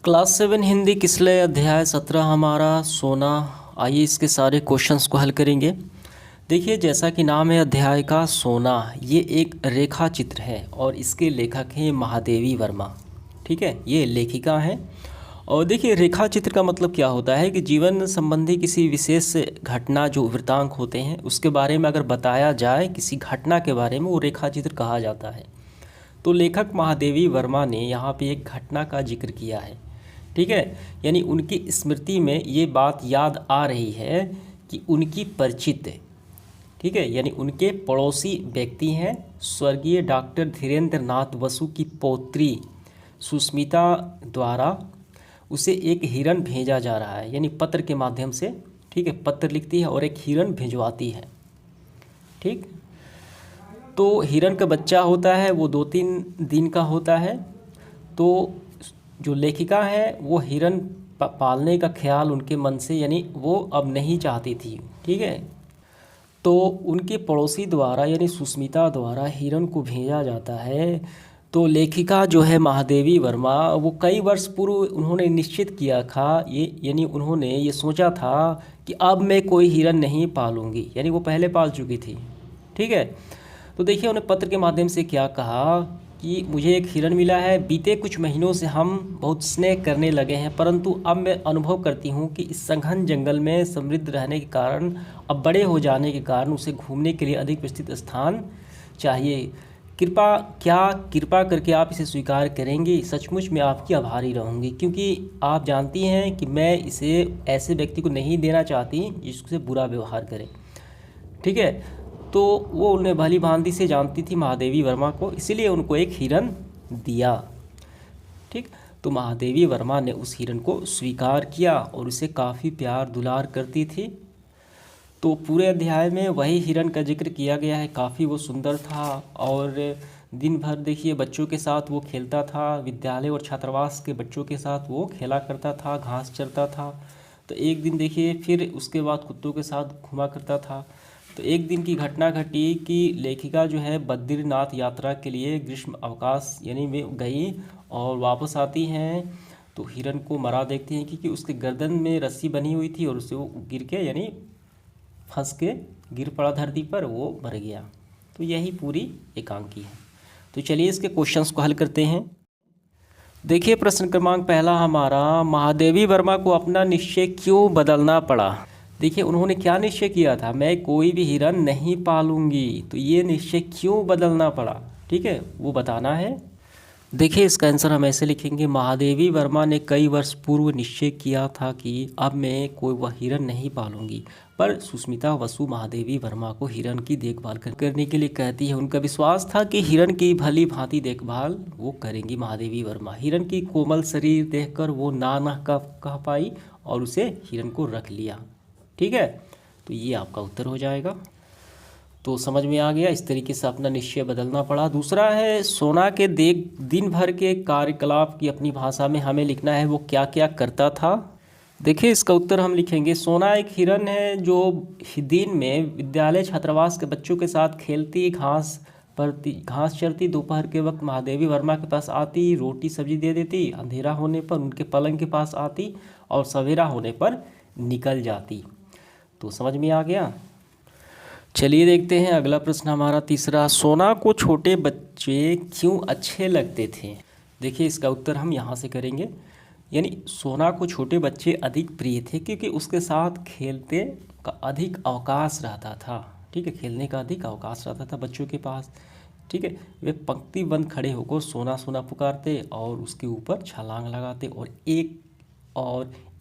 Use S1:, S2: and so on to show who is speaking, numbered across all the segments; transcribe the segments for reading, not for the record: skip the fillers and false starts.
S1: Class 7 Hindi किसले अध्याय 17 हमारा सोना। आइए इसके सारे क्वेश्चंस को हल करेंगे। देखिए जैसा कि नाम है अध्याय का सोना, ये एक रेखा चित्र है और इसके लेखक हैं महादेवी वर्मा। ठीक है, ये लेखिका हैं। और देखिए रेखा चित्र का मतलब क्या होता है कि जीवन संबंधी किसी विशेष घटना जो वृतांक होते हैं उसके बारे में अगर बताया जाए, किसी घटना के बारे में, वो रेखा चित्र कहा जाता है। तो लेखक महादेवी वर्मा ने यहाँ पे एक घटना का जिक्र किया है। ठीक है, यानी उनकी स्मृति में ये बात याद आ रही है कि उनकी परिचित, ठीक है, यानी उनके पड़ोसी व्यक्ति हैं स्वर्गीय डॉक्टर धीरेन्द्र नाथ बसु की पौत्री सुष्मिता द्वारा उसे एक हिरण भेजा जा रहा है, यानी पत्र के माध्यम से। ठीक है, पत्र लिखती है और एक हिरण भिजवाती है। ठीक, तो हिरण का बच्चा होता है, वो 2-3 दिन का होता है। तो जो लेखिका है वो हिरण पालने का ख्याल उनके मन से, यानी वो अब नहीं चाहती थी। ठीक है, तो उनके पड़ोसी द्वारा यानी सुष्मिता द्वारा हिरण को भेजा जाता है। तो लेखिका जो है महादेवी वर्मा, वो कई वर्ष पूर्व उन्होंने निश्चित किया था, ये यानी उन्होंने ये सोचा था कि अब मैं कोई हिरण नहीं पालूंगी, यानी वो पहले पाल चुकी थी। ठीक है, तो देखिए उन्हें पत्र के माध्यम से क्या कहा कि मुझे एक हिरण मिला है, बीते कुछ महीनों से हम बहुत स्नेह करने लगे हैं, परंतु अब मैं अनुभव करती हूँ कि इस सघन जंगल में समृद्ध रहने के कारण, अब बड़े हो जाने के कारण उसे घूमने के लिए अधिक विस्तृत स्थान चाहिए। कृपा करके आप इसे स्वीकार करेंगे। सचमुच मैं आपकी आभारी रहूँगी, क्योंकि आप जानती हैं कि मैं इसे ऐसे व्यक्ति को नहीं देना चाहती जिससे बुरा व्यवहार करे। ठीक है, तो वो उन्हें भली भांति से जानती थी महादेवी वर्मा को, इसीलिए उनको एक हिरण दिया। ठीक, तो महादेवी वर्मा ने उस हिरण को स्वीकार किया और उसे काफ़ी प्यार दुलार करती थी। तो पूरे अध्याय में वही हिरण का जिक्र किया गया है। काफ़ी वो सुंदर था और दिन भर देखिए बच्चों के साथ वो खेलता था, विद्यालय और छात्रावास के बच्चों के साथ वो खेला करता था, घास चरता था। तो एक दिन देखिए फिर उसके बाद कुत्तों के साथ घुमा करता था। तो एक दिन की घटना घटी कि लेखिका जो है बद्रीनाथ यात्रा के लिए ग्रीष्म अवकाश यानी वे गई और वापस आती हैं तो हिरण को मरा देखती हैं, क्योंकि उसके गर्दन में रस्सी बनी हुई थी और उससे वो गिर के यानी फंस के गिर पड़ा धरती पर, वो मर गया। तो यही पूरी एकांकी है। तो चलिए इसके क्वेश्चंस को हल करते हैं। देखिए प्रश्न क्रमांक पहला हमारा, महादेवी वर्मा को अपना निश्चय क्यों बदलना पड़ा। देखिए उन्होंने क्या निश्चय किया था, मैं कोई भी हिरण नहीं पालूंगी, तो ये निश्चय क्यों बदलना पड़ा, ठीक है, वो बताना है। देखिए इसका आंसर हम ऐसे लिखेंगे, महादेवी वर्मा ने कई वर्ष पूर्व निश्चय किया था कि अब मैं कोई वह हिरण नहीं पालूंगी, पर सुष्मिता वसु महादेवी वर्मा को हिरण की देखभाल करने के लिए कहती है। उनका विश्वास था कि हिरण की भली भांति देखभाल वो करेंगी महादेवी वर्मा। हिरण की कोमल शरीर देखकर वो ना कह पाई और उसे हिरण को रख लिया। ठीक है, तो ये आपका उत्तर हो जाएगा। तो समझ में आ गया, इस तरीके से अपना निश्चय बदलना पड़ा। दूसरा है, सोना के दिन भर के कार्यकलाप की अपनी भाषा में हमें लिखना है, वो क्या क्या करता था। देखिए इसका उत्तर हम लिखेंगे, सोना एक हिरण है जो दिन में विद्यालय छात्रावास के बच्चों के साथ खेलती, घास चरती, दोपहर के वक्त महादेवी वर्मा के पास आती, रोटी सब्जी दे देती, अंधेरा होने पर उनके पलंग के पास आती और सवेरा होने पर निकल जाती। तो समझ में आ गया। चलिए देखते हैं अगला प्रश्न हमारा तीसरा, सोना को छोटे बच्चे क्यों अच्छे लगते थे। देखिए इसका उत्तर हम यहाँ से करेंगे, यानी सोना को छोटे बच्चे अधिक प्रिय थे क्योंकि उसके साथ खेलते का अधिक अवकाश रहता था। ठीक है, खेलने का अधिक अवकाश रहता था बच्चों के पास। ठीक है, वे पंक्तिबंद खड़े होकर सोना सोना पुकारते और उसके ऊपर छलांग लगाते और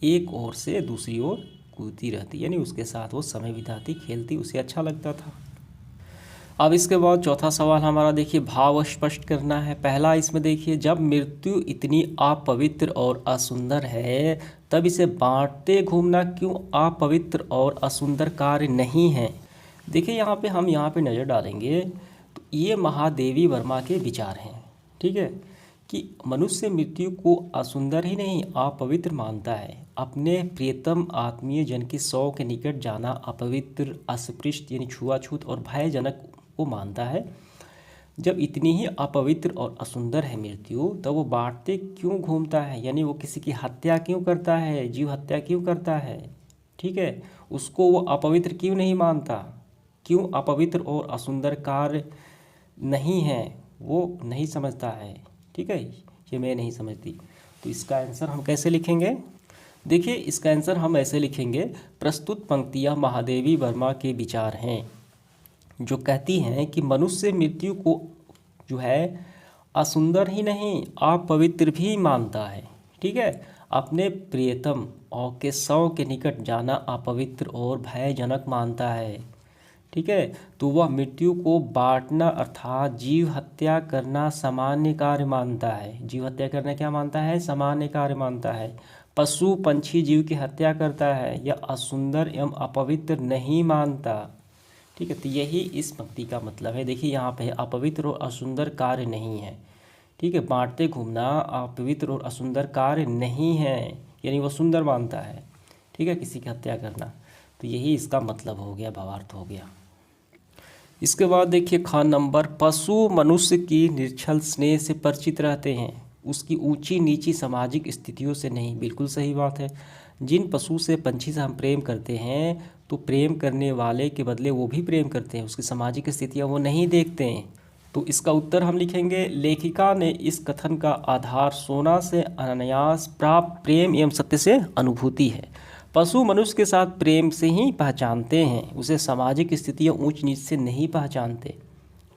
S1: एक ओर से दूसरी ओर कूदती रहती, यानी उसके साथ वो समय बिताती, खेलती, उसे अच्छा लगता था। अब इसके बाद चौथा सवाल हमारा देखिए, भाव स्पष्ट करना है। पहला इसमें देखिए, जब मृत्यु इतनी अपवित्र और असुंदर है तब इसे बांटते घूमना क्यों अपवित्र और असुंदर कार्य नहीं है। देखिए हम यहाँ पे नज़र डालेंगे तो ये महादेवी वर्मा के विचार हैं। ठीक है, कि मनुष्य मृत्यु को असुंदर ही नहीं अपवित्र मानता है। अपने प्रियतम आत्मीय जन की शव के निकट जाना अपवित्र, अस्पृश्य यानी छुआछूत और भयजनक को मानता है। जब इतनी ही अपवित्र और असुंदर है मृत्यु, तो वो बांटते क्यों घूमता है, यानी वो किसी की हत्या क्यों करता है, जीव हत्या क्यों करता है। ठीक है, उसको वो अपवित्र क्यों नहीं मानता, क्यों अपवित्र और असुंदर कार्य नहीं है, वो नहीं समझता है। ठीक है, ये मैं नहीं समझती। तो इसका आंसर हम कैसे लिखेंगे? देखिए, इसका आंसर हम ऐसे लिखेंगे, प्रस्तुत पंक्तियाँ महादेवी वर्मा के विचार हैं, जो कहती हैं कि मनुष्य मृत्यु को जो है असुंदर ही नहीं अपवित्र भी मानता है। ठीक है, अपने प्रियतम और के शव के निकट जाना अपवित्र और भयजनक मानता है। ठीक है, तो वह मृत्यु को बांटना अर्थात जीव हत्या करना सामान्य कार्य मानता है। जीव हत्या करना क्या मानता है? सामान्य कार्य मानता है। पशु पंछी जीव की हत्या करता है, यह असुंदर एवं अपवित्र नहीं मानता। ठीक है, तो यही इस पंक्ति का मतलब है। देखिए यहाँ पे अपवित्र और असुंदर कार्य नहीं है। ठीक है, बांटते घूमना अपवित्र और असुंदर कार्य नहीं है, यानी वो सुंदर मानता है। ठीक है, किसी की हत्या करना, तो यही इसका मतलब हो गया, भावार्थ हो गया। इसके बाद देखिए खान नंबर, पशु मनुष्य की निर्छल स्नेह से परिचित रहते हैं, उसकी ऊंची नीची सामाजिक स्थितियों से नहीं। बिल्कुल सही बात है। जिन पशु से पंछी से हम प्रेम करते हैं, तो प्रेम करने वाले के बदले वो भी प्रेम करते हैं, उसकी सामाजिक स्थितियाँ वो नहीं देखते हैं। तो इसका उत्तर हम लिखेंगे, लेखिका ने इस कथन का आधार सोना से अनायास प्राप्त प्रेम एवं सत्य से अनुभूति है। पशु मनुष्य के साथ प्रेम से ही पहचानते हैं, उसे सामाजिक स्थितियाँ ऊंच नीच से नहीं पहचानते।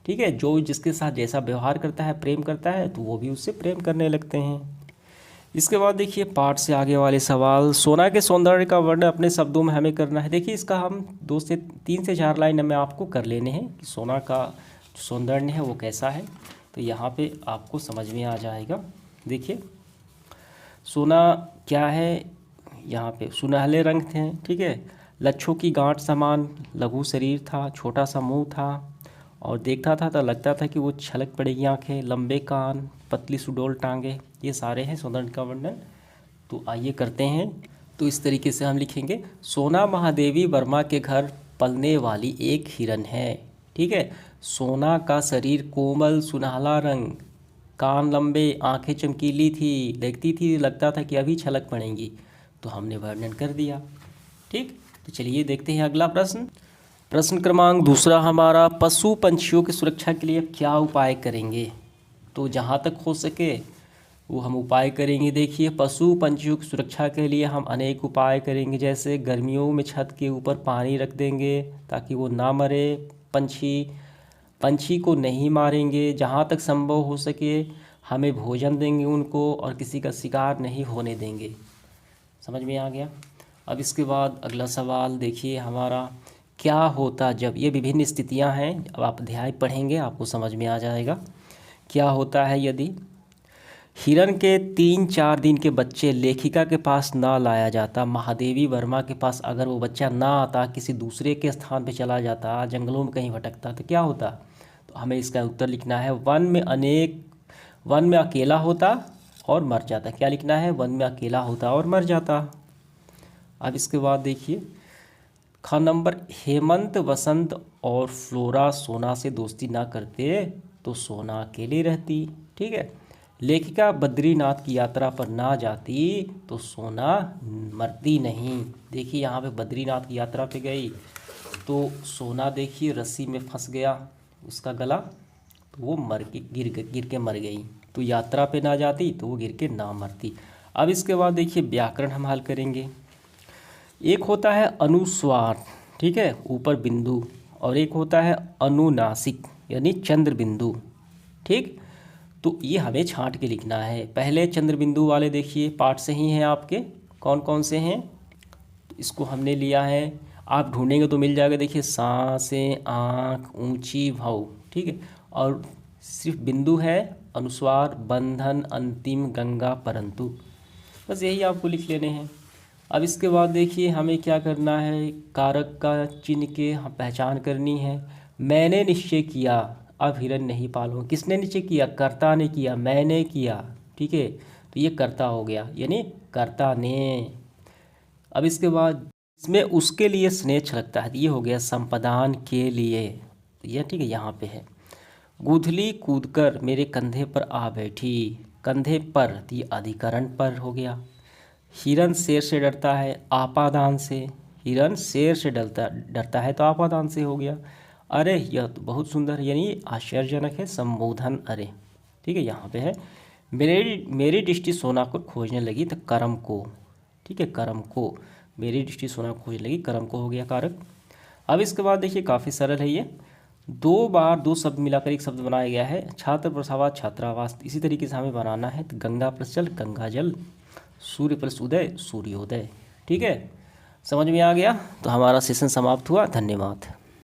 S1: ठीक है, जो जिसके साथ जैसा व्यवहार करता है, प्रेम करता है, तो वो भी उससे प्रेम करने लगते हैं। इसके बाद देखिए पाठ से आगे वाले सवाल, सोना के सौंदर्य का वर्णन अपने शब्दों में हमें करना है। देखिए इसका हम 3 से 4 लाइन में आपको कर लेने हैं कि सोना का जो सौंदर्य है वो कैसा है, तो यहाँ पे आपको समझ में आ जाएगा। देखिए सोना क्या है, यहाँ पे सुनहले रंग थे। ठीक है, लच्छों की गांठ समान लघु शरीर था, छोटा सा मुंह था, और देखता था तो लगता था कि वो छलक पड़ेगी आंखें, लंबे कान, पतली सुडौल टांगे, ये सारे हैं सौंदर्य का वर्णन। तो आइए करते हैं। तो इस तरीके से हम लिखेंगे, सोना महादेवी वर्मा के घर पलने वाली एक हिरन है। ठीक है, सोना का शरीर कोमल सुनहला रंग, कान लंबे, आंखें चमकीली थी, देखती थी लगता था कि अभी छलक पड़ेंगी। तो हमने वर्णन कर दिया। ठीक, तो चलिए देखते हैं अगला प्रश्न। प्रश्न क्रमांक 2 हमारा, पशु पंछियों की सुरक्षा के लिए क्या उपाय करेंगे? तो जहाँ तक हो सके वो हम उपाय करेंगे। देखिए पशु पंछियों की सुरक्षा के लिए हम अनेक उपाय करेंगे, जैसे गर्मियों में छत के ऊपर पानी रख देंगे ताकि वो ना मरे। पंछी को नहीं मारेंगे, जहाँ तक संभव हो सके हमें भोजन देंगे उनको, और किसी का शिकार नहीं होने देंगे। समझ में आ गया? अब इसके बाद अगला सवाल देखिए हमारा, क्या होता जब, ये विभिन्न स्थितियां हैं, अब आप अध्याय पढ़ेंगे आपको समझ में आ जाएगा। क्या होता है यदि हिरन के 3-4 दिन के बच्चे लेखिका के पास ना लाया जाता, महादेवी वर्मा के पास अगर वो बच्चा ना आता, किसी दूसरे के स्थान पे चला जाता, जंगलों में कहीं भटकता, तो क्या होता? तो हमें इसका उत्तर लिखना है, वन में अकेला होता और मर जाता। क्या लिखना है? वन में अकेला होता और मर जाता। अब इसके बाद देखिए ख नंबर, हेमंत वसंत और फ्लोरा सोना से दोस्ती ना करते तो सोना अकेली रहती। ठीक है, लेखिका बद्रीनाथ की यात्रा पर ना जाती तो सोना मरती नहीं। देखिए यहाँ पे बद्रीनाथ की यात्रा पे गई तो सोना देखिए रस्सी में फंस गया उसका गला, तो वो गिर के मर गई। तो यात्रा पे ना जाती तो वो गिर के ना मरती। अब इसके बाद देखिए व्याकरण हम हल करेंगे। एक होता है अनुस्वार, ठीक है, ऊपर बिंदु, और एक होता है अनुनासिक यानी चंद्र बिंदु। ठीक, तो ये हमें छांट के लिखना है। पहले चंद्र बिंदु वाले देखिए पाठ से ही हैं आपके, कौन कौन से हैं, तो इसको हमने लिया है, आप ढूंढेंगे तो मिल जाएगा। देखिए सांसें, आँख, ऊंची भव। ठीक है, और सिर्फ बिंदु है अनुस्वार, बंधन, अंतिम, गंगा, परंतु, बस यही आपको लिख लेने हैं। अब इसके बाद देखिए हमें क्या करना है, कारक का चिन्ह के हम पहचान करनी है। मैंने निश्चय किया अब हिरन नहीं पालूं, किसने निश्चय किया? कर्ता ने किया, मैंने किया। ठीक है, तो ये कर्ता हो गया, यानी कर्ता ने। अब इसके बाद इसमें उसके लिए स्नेह छलकता है, ये हो गया संपदान के लिए, तो यह ठीक है यहाँ पे है। गूंथली कूदकर मेरे कंधे पर आ बैठी। कंधे पर ये अधिकरण पर हो गया। हिरन शेर से डरता है, आपादान से। हिरन शेर से डरता डरता है तो आपादान से हो गया। अरे यह तो बहुत सुंदर, यानी आश्चर्यजनक है, संबोधन अरे। ठीक है, यहाँ पे है मेरी मेरी दृष्टि सोना को खोजने लगी तो कर्म को। ठीक है, कर्म को, मेरी दृष्टि सोना को खोजने लगी, कर्म को हो गया कारक। अब इसके बाद देखिए काफ़ी सरल है ये। दो बार दो शब्द मिलाकर एक शब्द बनाया गया है, छात्र प्रसावास छात्रावास। इसी तरीके से हमें बनाना है, तो गंगा प्लस जल गंगा जल, सूर्य प्लस उदय सूर्योदय। ठीक है, समझ में आ गया? तो हमारा सेशन समाप्त हुआ। धन्यवाद।